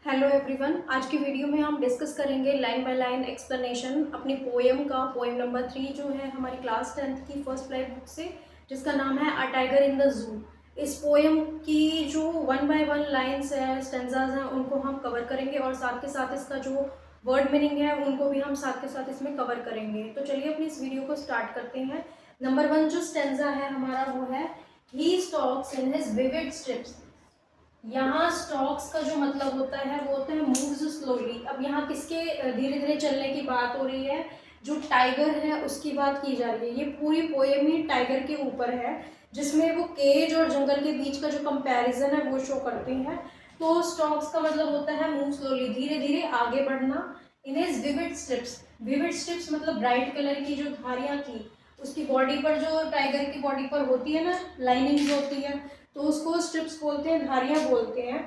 Hello everyone. आज की video में हम डिस्कस करेंगे लाइन बाय लाइन एक्सप्लेनेशन अपनी पोएम का। पोएम नंबर 3 जो है हमारी क्लास 10th की फर्स्ट लाइफ बुक से, जिसका नाम है a tiger in the zoo. इस पोएम की जो 1 बाय 1 लाइन्स है, स्टेंजाज हैं, उनको हम कवर करेंगे और साथ के साथ इसका जो वर्ड मीनिंग है उनको भी हम साथ के साथ इसमें कवर करेंगे। तो चलिए अपनी इस वीडियो को स्टार्ट करते हैं। नंबर 1 जो स्टेंजा है हमारा वो है ही stocks in his vivid stripes. यहाँ स्टॉक्स का जो मतलब होता है वो होता है मूव्स स्लोली। अब यहाँ किसके धीरे धीरे चलने की बात हो रही है? जो टाइगर है उसकी बात की जा रही है। ये पूरी पोएम ही टाइगर के ऊपर है, जिसमें वो केज और जंगल के बीच का जो कंपैरिजन है वो शो करते हैं। तो स्टॉक्स का मतलब होता है मूव स्लोली, धीरे धीरे आगे बढ़ना। इन his vivid strips, vivid strips मतलब ब्राइट कलर की जो धारियाँ थी उसकी बॉडी पर, जो टाइगर की बॉडी पर होती है ना, लाइनिंग होती है, तो उसको स्ट्रिप्स बोलते हैं, धारियां बोलते हैं।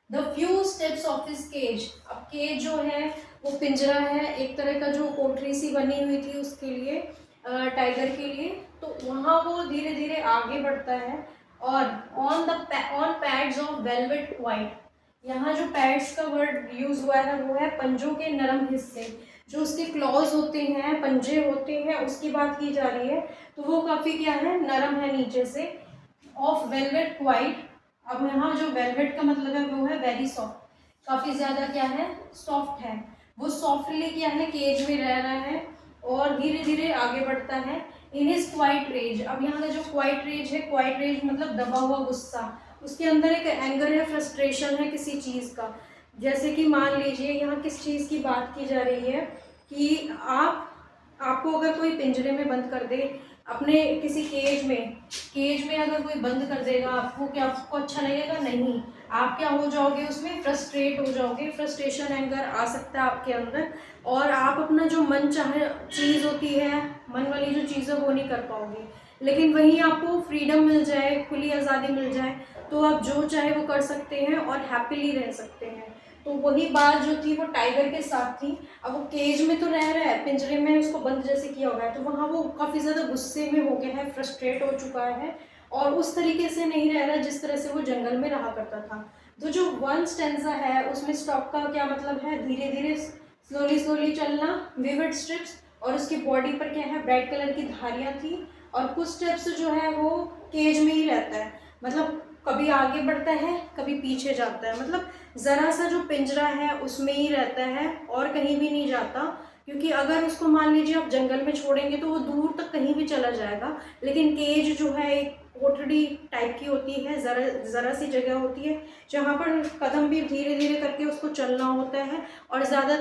The few steps of his cage. अब केज जो है वो पिंजरा है, एक तरह का जो कोठरी सी बनी हुई थी उसके लिए, टाइगर के लिए। तो वहाँ वो धीरे धीरे आगे बढ़ता है। और on pads of velvet white, यहाँ जो पैड्स का वर्ड यूज हुआ है वो है पंजों के नरम हिस्से, जो उसके क्लॉज होते हैं, पंजे होते हैं, उसकी बात की जा रही है। तो वो काफ़ी क्या है, नरम है नीचे से। ऑफ वेलवेट क्वाइट, अब यहाँ जो वेलवेट का मतलब है वो है वेरी सॉफ्ट, काफ़ी ज़्यादा क्या है, सॉफ्ट है। वो सॉफ्टली क्या है, केज में रह रहा है और धीरे धीरे आगे बढ़ता है। इन हिज क्वाइट रेज, अब यहाँ का जो क्वाइट रेज है, क्वाइट रेज मतलब दबा हुआ गुस्सा, उसके अंदर एक एंगर है, फ्रस्ट्रेशन है किसी चीज़ का। जैसे कि मान लीजिए यहाँ किस चीज़ की बात की जा रही है कि आपको अगर कोई पिंजरे में बंद कर दे, अपने किसी केज में अगर कोई बंद कर देगा आपको, क्या आपको अच्छा लगेगा? नहीं। आप क्या हो जाओगे, उसमें फ्रस्ट्रेट हो जाओगे, फ्रस्ट्रेशन एंगर आ सकता है आपके अंदर, और आप अपना जो मन चाहे चीज़ होती है, मन वाली जो चीज़ है वो नहीं कर पाओगे। लेकिन वहीं आपको फ्रीडम मिल जाए, खुली आज़ादी मिल जाए, तो आप जो चाहे वो कर सकते हैं और हैप्पीली रह सकते हैं। तो वही बात जो थी वो टाइगर के साथ थी। अब वो केज में तो रह रहा है, पिंजरे में उसको बंद जैसे किया हुआ है, तो वहाँ वो काफ़ी ज़्यादा गुस्से में हो गया है, फ्रस्ट्रेट हो चुका है और उस तरीके से नहीं रह रहा जिस तरह से वो जंगल में रहा करता था। तो जो वन स्टेंजा है उसमें स्टॉप का क्या मतलब है, धीरे धीरे स्लोली स्लोली चलना, विविड स्ट्रिप्स, और उसकी बॉडी पर क्या है, ब्राइट कलर की धारियाँ थी, और कुछ स्टेप्स जो है वो केज में ही रहता है, मतलब कभी आगे बढ़ता है कभी पीछे जाता है, मतलब ज़रा सा जो पिंजरा है उसमें ही रहता है और कहीं भी नहीं जाता। क्योंकि अगर उसको मान लीजिए आप जंगल में छोड़ेंगे तो वो दूर तक कहीं भी चला जाएगा। लेकिन केज जो है एक कोठड़ी टाइप की होती है, ज़रा ज़रा सी जगह होती है जहाँ पर कदम भी धीरे धीरे करके उसको चलना होता है और ज़्यादा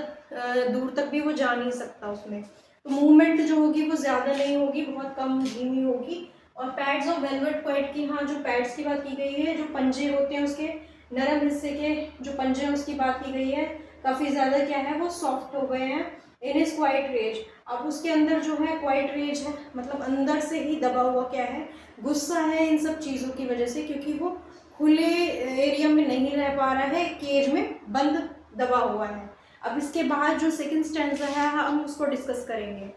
दूर तक भी वो जा नहीं सकता उसमें। तो मूवमेंट जो होगी वो ज़्यादा नहीं होगी, बहुत कम धीमी होगी। और पैड्स ऑफ वेलवेट क्वाइट की, हाँ जो पैड्स की बात की गई है, जो पंजे होते हैं उसके नरम हिस्से के जो पंजे हैं उसकी बात की गई है, काफ़ी ज़्यादा क्या है, वो सॉफ्ट हो गए हैं। इन इज क्वाइट रेज, अब उसके अंदर जो है क्वाइट रेज है, मतलब अंदर से ही दबा हुआ क्या है, गुस्सा है इन सब चीज़ों की वजह से, क्योंकि वो खुले एरिया में नहीं रह पा रहा है, केज में बंद दबा हुआ है। अब इसके बाद जो सेकंड स्टैंजा है हम उसको डिस्कस करेंगे।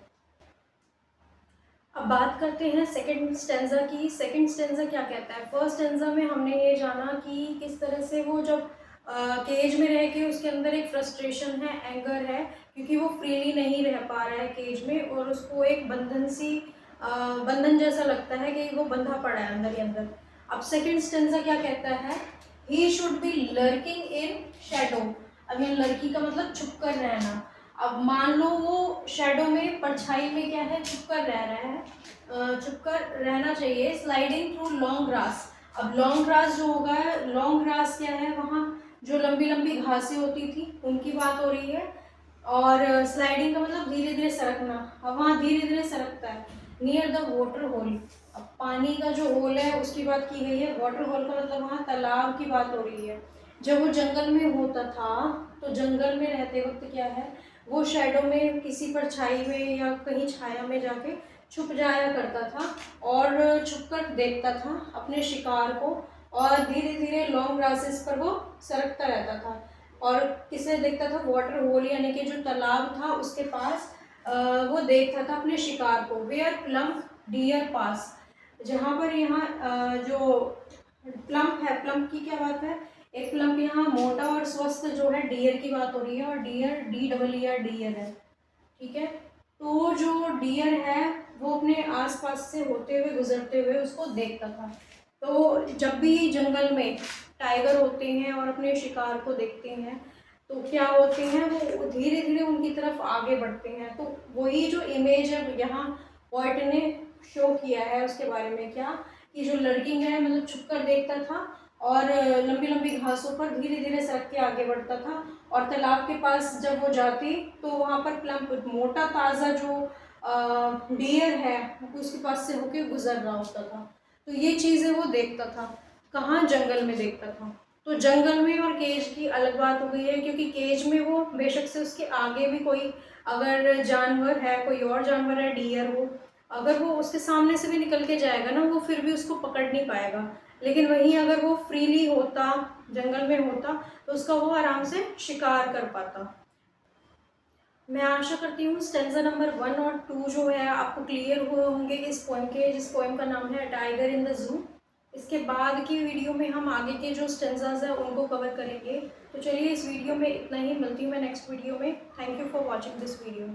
अब बात करते हैं सेकंड स्टेंजा की। सेकंड स्टेंजा क्या कहता है? फर्स्ट स्टेंजा में हमने ये जाना कि किस तरह से वो जब केज में रह के उसके अंदर एक फ्रस्ट्रेशन है, एंगर है, क्योंकि वो फ्रीली नहीं रह पा रहा है केज में और उसको एक बंधन जैसा लगता है कि वो बंधा पड़ा है अंदर ही अंदर। अब सेकंड स्टेंजा क्या कहता है? He should be lurking in shadow. अब ये लड़की का मतलब छुप कर रहना। अब मान लो वो शेडो में, परछाई में क्या है, छुप कर रह रहा है, छुप कर रहना चाहिए। स्लाइडिंग थ्रू लॉन्ग ग्रास, अब लॉन्ग ग्रास जो होगा, लॉन्ग ग्रास क्या है, वहाँ जो लंबी लंबी घासें होती थी उनकी बात हो रही है। और स्लाइडिंग का मतलब धीरे धीरे सरकना, अब वहाँ धीरे धीरे सरकता है। नियर द वाटर होल, अब पानी का जो होल है उसकी बात की गई है। वाटर होल का मतलब वहाँ तालाब की बात हो रही है। जब वो जंगल में होता था तो जंगल में रहते वक्त क्या है, वो शैडो में किसी परछाई में या कहीं छाया में जाके छुप जाया करता था और छुपकर देखता था अपने शिकार को, और धीरे धीरे लॉन्ग ग्रासेस पर वो सरकता रहता था। और किसे देखता था? वाटर होल यानी कि जो तालाब था उसके पास वो देखता था अपने शिकार को। वेयर प्लम्प डियर पास, जहाँ पर यहाँ जो प्लम्प है, प्लम्प की क्या बात है, एक प्लम्प यहाँ मोटा और स्वस्थ जो है डियर की बात हो रही है, और डियर DEER डियर है, ठीक है। तो जो डियर है वो अपने आसपास से होते हुए गुजरते हुए उसको देखता था। तो जब भी जंगल में टाइगर होते हैं और अपने शिकार को देखते हैं तो क्या होते हैं, वो धीरे धीरे उनकी तरफ आगे बढ़ते हैं। तो वही जो इमेज है यहाँ पोइट ने शो किया है उसके बारे में, क्या कि जो लड़की है मतलब छुप कर देखता था और लंबी लंबी घासों पर धीरे धीरे सरक के आगे बढ़ता था, और तालाब के पास जब वो जाती तो वहाँ पर प्लम्प मोटा ताज़ा जो डियर है उसके पास से होके गुजर रहा होता था। तो ये चीज़ें वो देखता था, कहाँ, जंगल में देखता था। तो जंगल में और केज की अलग बात हो गई है, क्योंकि केज में वो बेशक से उसके आगे भी कोई अगर जानवर है, कोई और जानवर है, डियर हो, अगर वो उसके सामने से भी निकल के जाएगा ना वो फिर भी उसको पकड़ नहीं पाएगा। लेकिन वहीं अगर वो फ्रीली होता, जंगल में होता, तो उसका वो आराम से शिकार कर पाता। मैं आशा करती हूँ स्टेंजा नंबर 1 और 2 जो है आपको क्लियर हुए होंगे इस पोएम के, जिस पोएम का नाम है टाइगर इन द जू। इसके बाद की वीडियो में हम आगे के जो स्टेंजाज है उनको कवर करेंगे। तो चलिए इस वीडियो में इतना ही, मिलती हूँ मैं नेक्स्ट वीडियो में। Thank you for watching this video.